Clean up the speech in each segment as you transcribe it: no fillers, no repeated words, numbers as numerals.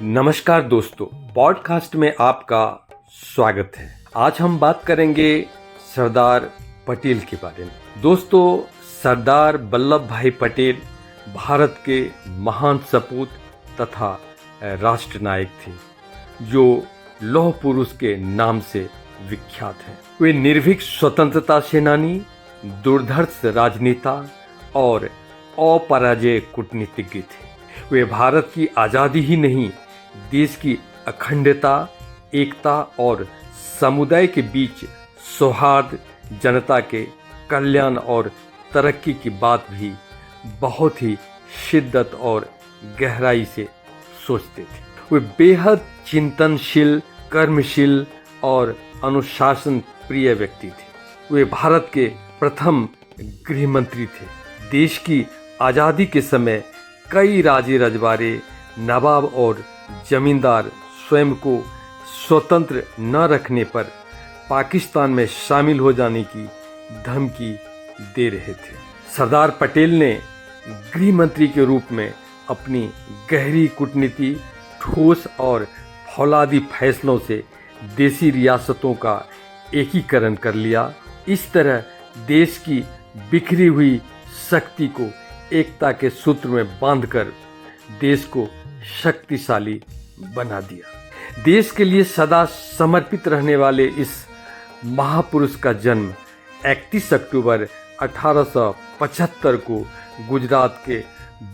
नमस्कार दोस्तों, पॉडकास्ट में आपका स्वागत है। आज हम बात करेंगे सरदार पटेल के बारे में। दोस्तों, सरदार वल्लभ भाई पटेल भारत के महान सपूत तथा राष्ट्र नायक थे, जो लौह पुरुष के नाम से विख्यात हैं। वे निर्भीक स्वतंत्रता सेनानी, दूरदर्श राजनेता और अपराजेय कूटनीतिज्ञ थे। वे भारत की आज़ादी ही नहीं, देश की अखंडता, एकता और समुदाय के बीच सौहार्द, जनता के कल्याण और तरक्की की बात भी बहुत ही शिद्दत और गहराई से सोचते थे। वे बेहद चिंतनशील, कर्मशील और अनुशासन प्रिय व्यक्ति थे। वे भारत के प्रथम गृह मंत्री थे। देश की आज़ादी के समय कई राजे रजवाड़े, नवाब और जमींदार स्वयं को स्वतंत्र न रखने पर पाकिस्तान में शामिल हो जाने की धमकी दे रहे थे। सरदार पटेल ने गृह मंत्री के रूप में अपनी गहरी कूटनीति, ठोस और फौलादी फैसलों से देसी रियासतों का एकीकरण कर लिया। इस तरह देश की बिखरी हुई शक्ति को एकता के सूत्र में बांधकर देश को शक्तिशाली बना दिया। देश के लिए सदा समर्पित रहने वाले इस महापुरुष का जन्म 31 अक्टूबर 1875 को गुजरात के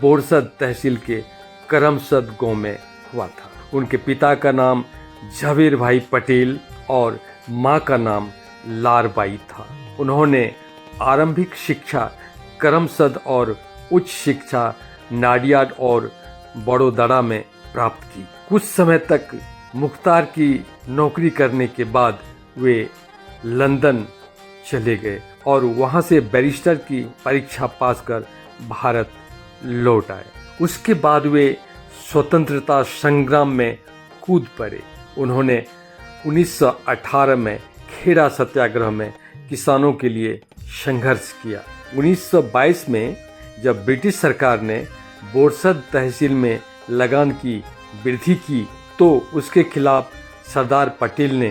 बोरसद तहसील के करमसद गांव में हुआ था। उनके पिता का नाम झवेरभाई पटेल और मां का नाम लारबाई था। उन्होंने आरंभिक शिक्षा करमसद और उच्च शिक्षा नाडियाड और बड़ोदरा में प्राप्त की। कुछ समय तक मुख्तार की नौकरी करने के बाद वे लंदन चले गए और वहां से बैरिस्टर की परीक्षा पास कर भारत लौट आए। उसके बाद वे स्वतंत्रता संग्राम में कूद पड़े। उन्होंने 1918 में खेड़ा सत्याग्रह में किसानों के लिए संघर्ष किया। 1922 में जब ब्रिटिश सरकार ने बोरसद तहसील में लगान की वृद्धि की तो उसके खिलाफ सरदार पटेल ने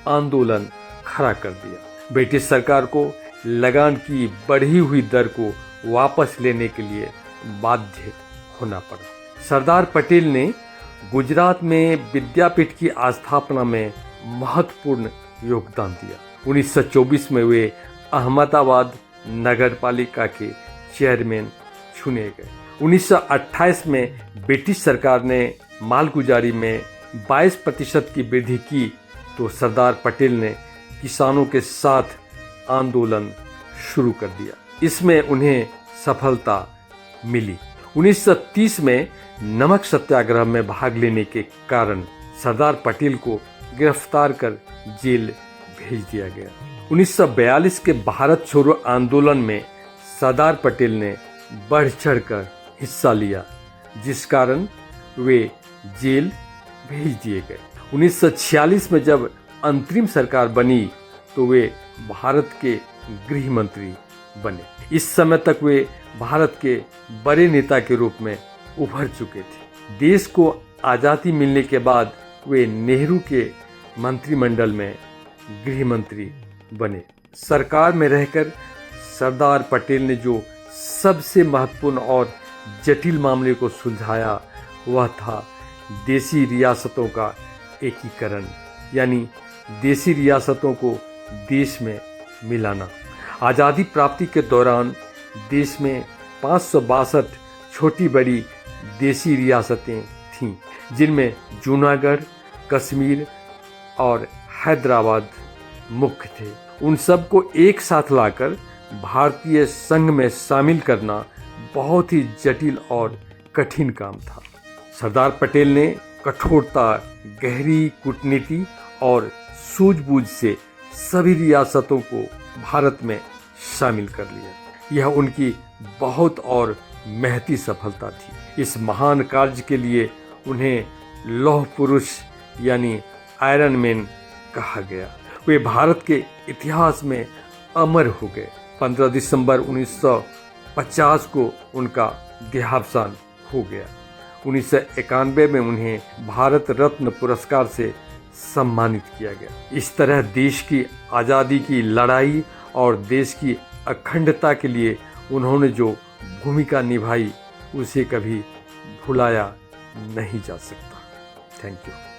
आंदोलन खड़ा कर दिया। ब्रिटिश सरकार को लगान की बढ़ी हुई दर को वापस लेने के लिए बाध्य होना पड़ा। सरदार पटेल ने गुजरात में विद्यापीठ की स्थापना में महत्वपूर्ण योगदान दिया। 1924 में वे अहमदाबाद नगर पालिका के चेयरमैन चुने गए। 1928 में ब्रिटिश सरकार ने मालगुजारी में 22% की वृद्धि की तो सरदार पटेल ने किसानों के साथ आंदोलन शुरू कर दिया। इसमें उन्हें सफलता मिली। 1930 में नमक सत्याग्रह में भाग लेने के कारण सरदार पटेल को गिरफ्तार कर जेल भेज दिया गया। 1942 के भारत छोड़ो आंदोलन में सरदार पटेल ने बढ़ चढ़कर हिस्सा लिया, जिस कारण वे जेल भेज दिए गए। 1946 में जब अंतरिम सरकार बनी तो वे भारत के गृह मंत्री बने। इस समय तक वे भारत के बड़े नेता के रूप में उभर चुके थे। देश को आज़ादी मिलने के बाद वे नेहरू के मंत्रिमंडल में गृह मंत्री बने। सरकार में रहकर सरदार पटेल ने जो सबसे महत्वपूर्ण और जटिल मामले को सुलझाया वह था देसी रियासतों का एकीकरण, यानी देसी रियासतों को देश में मिलाना। आज़ादी प्राप्ति के दौरान देश में 562 छोटी बड़ी देसी रियासतें थीं, जिनमें जूनागढ़, कश्मीर और हैदराबाद मुख्य थे। उन सबको एक साथ लाकर भारतीय संघ में शामिल करना बहुत ही जटिल और कठिन काम था। सरदार पटेल ने कठोरता, गहरी कूटनीति और सूझबूझ से सभी रियासतों को भारत में शामिल कर लिया। यह उनकी बहुत और महती सफलता थी। इस महान कार्य के लिए उन्हें लौह पुरुष यानी आयरन मैन कहा गया। वे भारत के इतिहास में अमर हो गए। 15 दिसंबर 1950 को उनका देहावसान हो गया। 1991 में उन्हें भारत रत्न पुरस्कार से सम्मानित किया गया। इस तरह देश की आज़ादी की लड़ाई और देश की अखंडता के लिए उन्होंने जो भूमिका निभाई उसे कभी भुलाया नहीं जा सकता। Thank you.